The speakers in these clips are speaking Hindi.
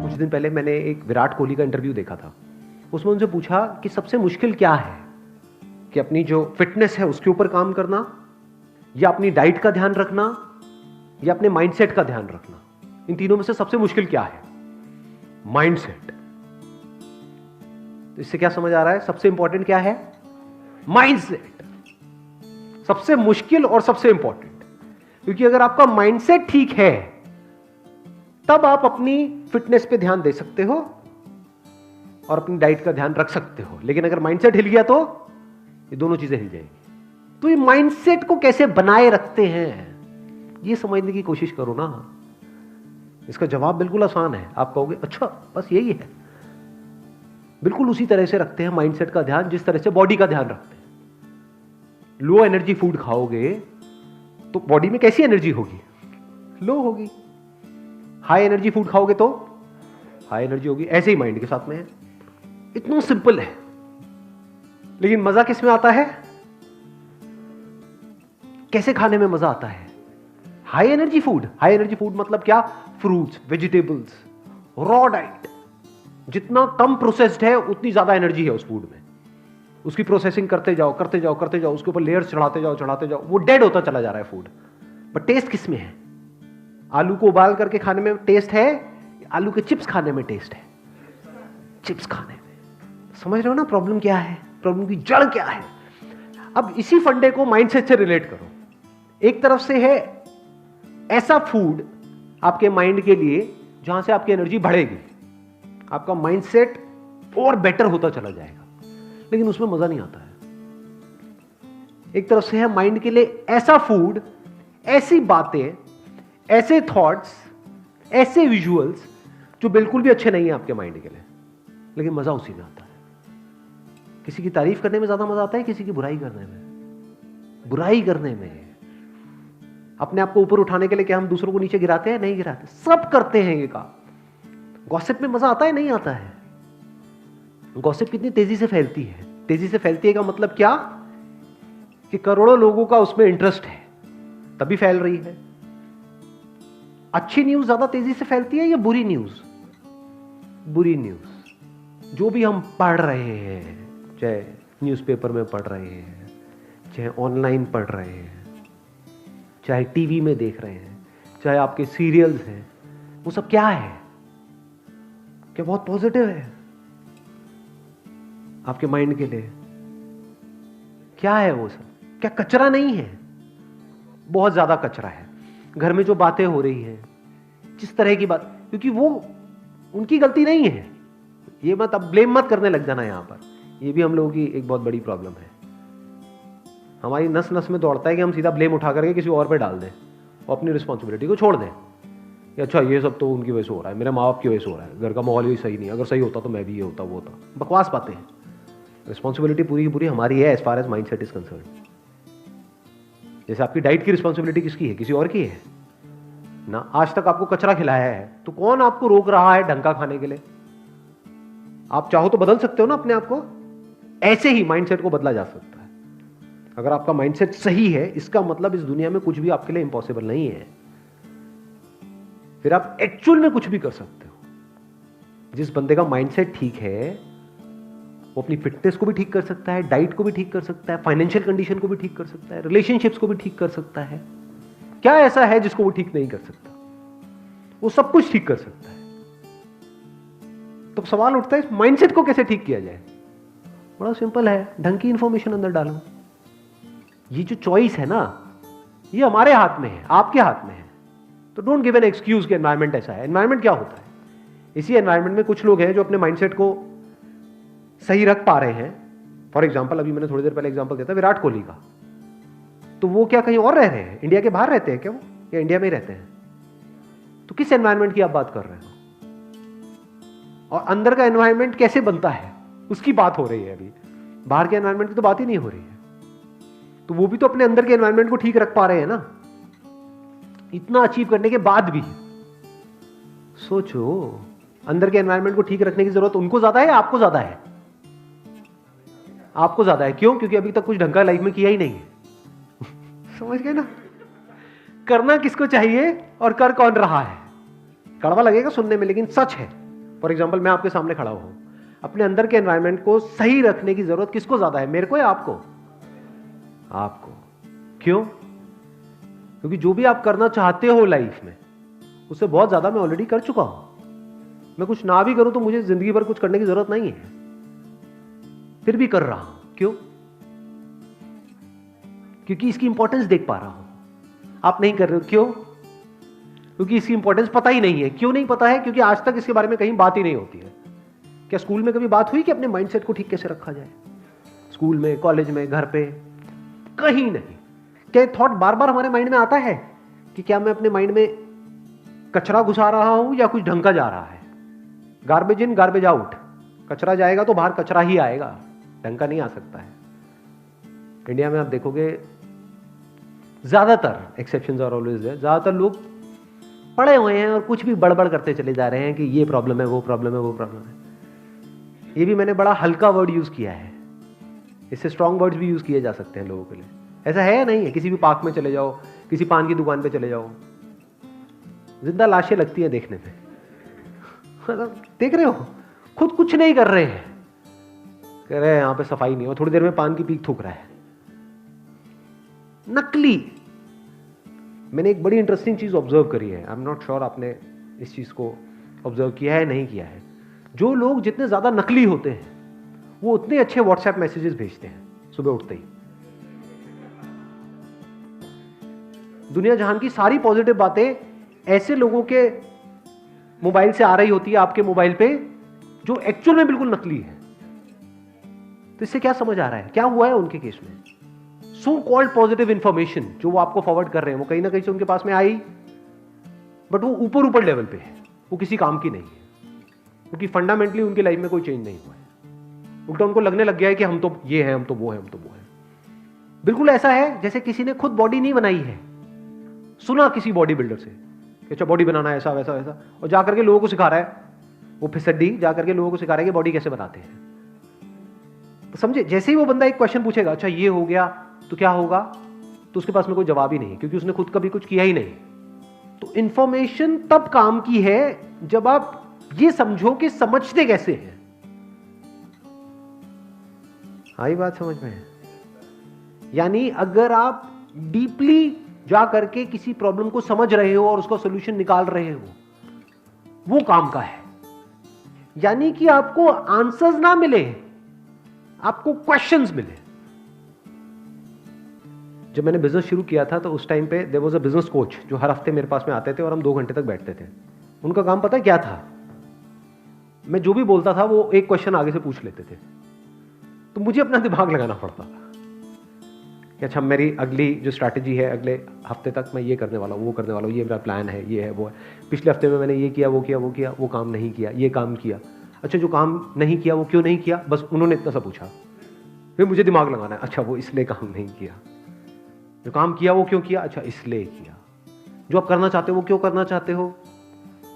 कुछ दिन पहले मैंने एक विराट कोहली का इंटरव्यू देखा था। उसमें उनसे पूछा कि सबसे मुश्किल क्या है, कि अपनी जो फिटनेस है उसके ऊपर काम करना, या अपनी डाइट का ध्यान रखना, या अपने माइंडसेट का ध्यान रखना। इन तीनों में से सबसे मुश्किल क्या है? माइंडसेट। तो इससे क्या समझ आ रहा है? सबसे इंपॉर्टेंट क्या है? माइंडसेट। सबसे मुश्किल और सबसे इंपॉर्टेंट, क्योंकि अगर आपका माइंडसेट ठीक है तब आप अपनी फिटनेस पे ध्यान दे सकते हो और अपनी डाइट का ध्यान रख सकते हो। लेकिन अगर माइंडसेट हिल गया तो ये दोनों चीजें हिल जाएंगी। तो ये माइंडसेट को कैसे बनाए रखते हैं, ये समझने की कोशिश करो ना। इसका जवाब बिल्कुल आसान है। आप कहोगे अच्छा बस यही है। बिल्कुल उसी तरह से रखते हैं माइंडसेट का ध्यान जिस तरह से बॉडी का ध्यान रखते हैं। लो एनर्जी फूड खाओगे तो बॉडी में कैसी एनर्जी होगी? लो होगी। हाई एनर्जी फूड खाओगे तो हाई एनर्जी होगी। ऐसे ही माइंड के साथ में है। इतना सिंपल है। लेकिन मजा किस में आता है? कैसे खाने में मजा आता है? High energy food. High energy food मतलब क्या? Fruits, vegetables, raw diet. जितना कम प्रोसेस्ड है उतनी ज्यादा एनर्जी है उस फूड में। उसकी प्रोसेसिंग करते जाओ करते जाओ करते जाओ, उसके ऊपर लेयर्स चढ़ाते जाओ चढ़ाते जाओ, वो डेड होता चला जा रहा है फूड। बट टेस्ट किस में है? आलू को उबाल करके खाने में टेस्ट है, आलू के चिप्स खाने में टेस्ट है? चिप्स खाने में। समझ रहे हो ना प्रॉब्लम क्या है? प्रॉब्लम की जड़ क्या है? अब इसी फंडे को माइंडसेट से रिलेट करो। एक तरफ से है ऐसा फूड आपके माइंड के लिए जहां से आपकी एनर्जी बढ़ेगी, आपका माइंडसेट और बेटर होता चला जाएगा, लेकिन उसमें मजा नहीं आता है। एक तरफ से है माइंड के लिए ऐसा फूड, ऐसी बातें, ऐसे थॉट्स, ऐसे विजुअल्स जो बिल्कुल भी अच्छे नहीं है आपके माइंड के लिए, लेकिन मजा उसी में आता है। किसी की तारीफ करने में ज्यादा मजा आता है, किसी की बुराई करने में। बुराई करने में, अपने आप को ऊपर उठाने के लिए क्या हम दूसरों को नीचे गिराते हैं? नहीं गिराते। सब करते हैं ये काम। गॉसिप में मजा आता है? नहीं आता है। गॉसिप कितनी तेजी से फैलती है। तेजी से फैलती है का मतलब क्या? कि करोड़ों लोगों का उसमें इंटरेस्ट है, तभी फैल रही है। अच्छी न्यूज ज्यादा तेजी से फैलती है या बुरी न्यूज? बुरी न्यूज। जो भी हम पढ़ रहे हैं, चाहे न्यूज़पेपर में पढ़ रहे हैं, चाहे ऑनलाइन पढ़ रहे हैं, चाहे टीवी में देख रहे हैं, चाहे आपके सीरियल्स हैं, वो सब क्या है? क्या बहुत पॉजिटिव है आपके माइंड के लिए? क्या है वो सब? क्या कचरा नहीं है? बहुत ज्यादा कचरा है। घर में जो बातें हो रही हैं, जिस तरह की बात, क्योंकि वो उनकी गलती नहीं है। ये मत अब ब्लेम मत करने लग जाना यहां पर। ये भी हम लोगों की एक बहुत बड़ी प्रॉब्लम है। हमारी नस नस में दौड़ता है कि हम सीधा ब्लेम उठा करके किसी और पे डाल दें और अपनी रिस्पॉन्सिबिलिटी को छोड़ दें कि अच्छा ये सब तो उनकी वजह से हो रहा है, मेरे माँ बाप की वजह से हो रहा है, घर का माहौल ही सही नहीं है, अगर सही होता तो मैं भी ये होता वो होता। बकवास बातें हैं। रिस्पॉन्सिबिलिटी पूरी की पूरी हमारी है as far as mindset is concern. जैसे आपकी डाइट की रिस्पॉन्सिबिलिटी किसकी है? किसी और की है ना। आज तक आपको कचरा खिलाया है तो कौन आपको रोक रहा है ढंग का खाने के लिए? आप चाहो तो बदल सकते हो ना अपने आप को। ऐसे ही माइंडसेट को बदला जा सकता है। अगर आपका माइंडसेट सही है, इसका मतलब इस दुनिया में कुछ भी आपके लिए इंपॉसिबल नहीं है। फिर आप एक्चुअल में कुछ भी कर सकते हो। जिस बंदे का माइंडसेट ठीक है वो अपनी फिटनेस को भी ठीक कर सकता है, डाइट को भी ठीक कर सकता है, फाइनेंशियल कंडीशन को भी ठीक कर सकता है, रिलेशनशिप्स को भी ठीक कर सकता है। क्या ऐसा है जिसको वो ठीक नहीं कर सकता? वो सब कुछ ठीक कर सकता है। तो सवाल उठता है माइंडसेट को कैसे ठीक किया जाए? बड़ा सिंपल है, ढंग की इंफॉर्मेशन अंदर डालो। ये जो चॉइस है ना, ये हमारे हाथ में है, आपके हाथ में है। तो डोंट गिव एन एक्सक्यूज कि एनवायरमेंट ऐसा है। एनवायरमेंट क्या होता है? इसी एनवायरमेंट में कुछ लोग हैं जो अपने माइंडसेट को सही रख पा रहे हैं। फॉर एग्जाम्पल, अभी मैंने थोड़ी देर पहले एग्जाम्पल दिया था विराट कोहली का। तो वो क्या कहीं और रह रहे हैं? इंडिया के बाहर रहते हैं क्या वो, या इंडिया में ही रहते हैं? तो किस एनवायरमेंट की आप बात कर रहे हो? और अंदर का एनवायरमेंट कैसे बनता है उसकी बात हो रही है अभी। बाहर के एनवायरमेंट की तो बात ही नहीं हो रही है। तो वो भी तो अपने अंदर के एनवायरमेंट को ठीक रख पा रहे हैं ना। इतना अचीव करने के बाद भी सोचो, अंदर के एनवायरमेंट को ठीक रखने की जरूरत उनको ज्यादा है या आपको ज्यादा है? आपको ज्यादा है। क्यों? क्योंकि अभी तक कुछ ढंग का लाइफ में किया ही नहीं है। समझ गए ना? करना किसको चाहिए और कर कौन रहा है? कड़वा लगेगा सुनने में, लेकिन सच है। फॉर एग्जाम्पल मैं आपके सामने खड़ा हूं, अपने अंदर के एनवायरनमेंट को सही रखने की जरूरत किसको ज्यादा है, मेरे को या आपको? आपको। क्यों? क्योंकि जो भी आप करना चाहते हो लाइफ में, उससे बहुत ज्यादा मैं ऑलरेडी कर चुका हूं। मैं कुछ ना भी करूं तो मुझे जिंदगी भर कुछ करने की जरूरत नहीं है, फिर भी कर रहा हूं। क्यों? क्योंकि इसकी इंपॉर्टेंस देख पा रहा हूं। आप नहीं कर रहे हो, क्यों? क्योंकि इसकी इंपॉर्टेंस पता ही नहीं है। क्यों नहीं पता है? क्योंकि आज तक इसके बारे में कहीं बात ही नहीं होती है। क्या स्कूल में कभी बात हुई कि अपने माइंडसेट को ठीक कैसे रखा जाए? स्कूल में, कॉलेज में, घर पे, कहीं नहीं। क्या थॉट बार बार हमारे माइंड में आता है कि क्या मैं अपने माइंड में कचरा घुसा रहा हूं या कुछ ढंग का जा रहा है? Garbage in garbage out. कचरा जाएगा तो बाहर कचरा ही आएगा, ढंग का नहीं आ सकता है। इंडिया में आप देखोगे ज्यादातर, एक्सेप्शंस आर ऑलवेज देयर, ज्यादातर लोग पढ़े हुए हैं और कुछ भी बड़बड़ करते चले जा रहे हैं कि ये प्रॉब्लम है, वो प्रॉब्लम है, वो प्रॉब्लम है। ये भी मैंने बड़ा हल्का वर्ड यूज किया है, इससे स्ट्रॉन्ग वर्ड्स भी यूज किए जा सकते हैं लोगों के लिए। ऐसा है या नहीं है? किसी भी पार्क में चले जाओ, किसी पान की दुकान पे चले जाओ, जिंदा लाशें लगती हैं देखने में। देख रहे हो, खुद कुछ नहीं कर रहे हैं, कह रहे हैं यहां पे सफाई नहीं हो, थोड़ी देर में पान की पीक थूक रहा है। नकली। मैंने एक बड़ी इंटरेस्टिंग चीज ऑब्जर्व करी है, आई एम नॉट श्योर आपने इस चीज को ऑब्जर्व किया है नहीं किया है। जो लोग जितने ज्यादा नकली होते हैं वो उतने अच्छे व्हाट्सएप मैसेजेस भेजते हैं सुबह उठते ही। दुनिया जहान की सारी पॉजिटिव बातें ऐसे लोगों के मोबाइल से आ रही होती है आपके मोबाइल पे, जो एक्चुअल में बिल्कुल नकली है। तो इससे क्या समझ आ रहा है, क्या हुआ है उनके केस में? सो कॉल्ड पॉजिटिव इंफॉर्मेशन जो वो आपको फॉरवर्ड कर रहे हैं, वो कहीं ना कहीं से उनके पास में आई, बट वो ऊपर ऊपर लेवल पे है, वो किसी काम की नहीं है, क्योंकि फंडामेंटली उनकी लाइफ में कोई चेंज नहीं हुआ है। उल्टा उनको लगने लग गया है कि हम तो ये हैं, हम तो वो हैं, हम तो वो हैं। बिल्कुल ऐसा है जैसे किसी ने खुद बॉडी नहीं बनाई है, सुना किसी बॉडी बिल्डर से कि अच्छा बॉडी बनाना है, ऐसा वैसा वैसा, और जाकर के लोगों को सिखा रहा है, वो फिसड्डी जाकर के लोगों को सिखा रहा है कि बॉडी कैसे बनाते हैं। तो समझे, जैसे ही वो बंदा एक क्वेश्चन पूछेगा, अच्छा ये हो गया तो क्या होगा, तो उसके पास में कोई जवाब ही नहीं, क्योंकि उसने खुद कभी कुछ किया ही नहीं। तो इंफॉर्मेशन तब काम की है जब आप ये समझो कि समझते कैसे हैं। आई बात समझ में है? यानी अगर आप डीपली जा करके किसी प्रॉब्लम को समझ रहे हो और उसका सॉल्यूशन निकाल रहे हो, वो काम का है। यानी कि आपको आंसर्स ना मिले, आपको क्वेश्चंस मिले। जब मैंने बिजनेस शुरू किया था तो उस टाइम पे there was a business coach जो हर हफ्ते मेरे पास में आते थे और हम 2 घंटे तक बैठते थे। उनका काम पता है क्या था? मैं जो भी बोलता था वो एक क्वेश्चन आगे से पूछ लेते थे, तो मुझे अपना दिमाग लगाना पड़ता था कि अच्छा मेरी अगली जो स्ट्रैटेजी है, अगले हफ्ते तक मैं ये करने वाला हूँ, वो करने वाला हूँ, ये मेरा प्लान है, ये है, वो है। पिछले हफ्ते में मैंने ये किया, वो किया, वो किया, वो काम नहीं किया, ये काम किया। अच्छा जो काम नहीं किया वो क्यों नहीं किया? बस उन्होंने इतना सा पूछा, फिर मुझे दिमाग लगाना है, अच्छा वो इसलिए काम नहीं किया। जो काम किया वो क्यों किया? अच्छा इसलिए किया। जो आप करना चाहते हो वो क्यों करना चाहते हो?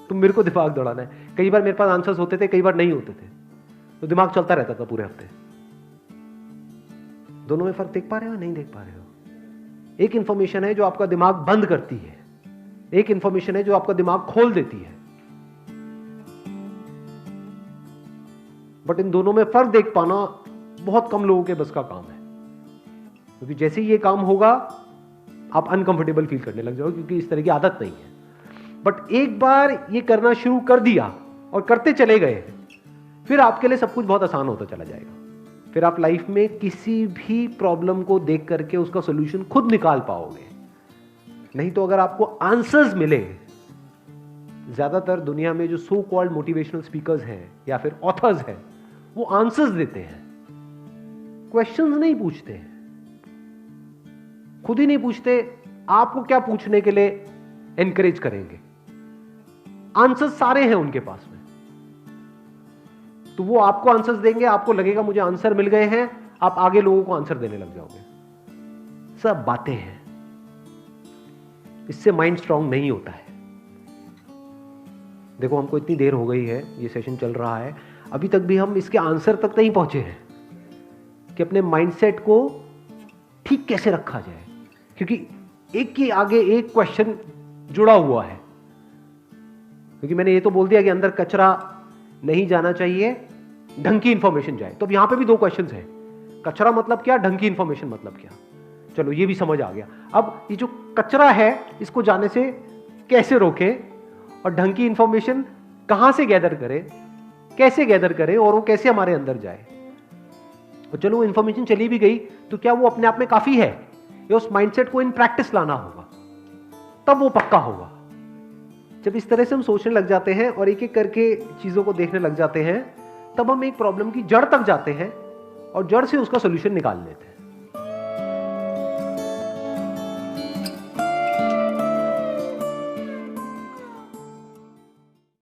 तुम मेरे को दिमाग दौड़ाना है। कई बार मेरे पास आंसर्स होते थे, कई बार नहीं होते थे, तो दिमाग चलता रहता था पूरे हफ्ते। दोनों में फर्क देख पा रहे हो, नहीं देख पा रहे हो? एक इंफॉर्मेशन है जो आपका दिमाग बंद करती है, एक इंफॉर्मेशन है जो आपका दिमाग खोल देती है। बट इन दोनों में फर्क देख पाना बहुत कम लोगों के बस का काम है, क्योंकि जैसे ही ये काम होगा आप अनकंफर्टेबल फील करने लग जाओगे, क्योंकि इस तरह की आदत नहीं है। बट एक बार ये करना शुरू कर दिया और करते चले गए, फिर आपके लिए सब कुछ बहुत आसान होता चला जाएगा। फिर आप लाइफ में किसी भी प्रॉब्लम को देख करके उसका सॉल्यूशन खुद निकाल पाओगे। नहीं तो अगर आपको आंसर्स मिले, ज्यादातर दुनिया में जो सो कॉल्ड मोटिवेशनल स्पीकर्स हैं या फिर ऑथर्स हैं, वो आंसर्स देते हैं, क्वेश्चंस नहीं पूछते हैं, खुद ही नहीं पूछते। आपको क्या पूछने के लिए एनकरेज करेंगे? आंसर्स सारे हैं उनके पास में, तो वो आपको आंसर्स देंगे, आपको लगेगा मुझे आंसर मिल गए हैं, आप आगे लोगों को आंसर देने लग जाओगे। सब बातें हैं, इससे माइंड स्ट्रांग नहीं होता है। देखो हमको इतनी देर हो गई है, ये सेशन चल रहा है, अभी तक भी हम इसके आंसर तक नहीं पहुंचे हैं कि अपने माइंडसेट को ठीक कैसे रखा जाए, क्योंकि एक के आगे एक क्वेश्चन जुड़ा हुआ है। क्योंकि मैंने ये तो बोल दिया कि अंदर कचरा नहीं जाना चाहिए, ढंग की इंफॉर्मेशन जाए। तो अब यहां पे भी दो क्वेश्चंस हैं, कचरा मतलब क्या, ढंग की इंफॉर्मेशन मतलब क्या। चलो ये भी समझ आ गया। अब ये जो कचरा है इसको जाने से कैसे रोकें, और ढंग की इंफॉर्मेशन कहां से गैदर करें, कैसे गैदर करें, और वो कैसे हमारे अंदर जाए। और चलो वो इंफॉर्मेशन चली भी गई तो क्या वो अपने आप में काफी है, या उस माइंडसेट को इन प्रैक्टिस लाना होगा, तब वो पक्का होगा। जब इस तरह से हम सोचने लग जाते हैं और एक एक करके चीजों को देखने लग जाते हैं, तब हम एक प्रॉब्लम की जड़ तक जाते हैं और जड़ से उसका सोल्यूशन निकाल लेते हैं।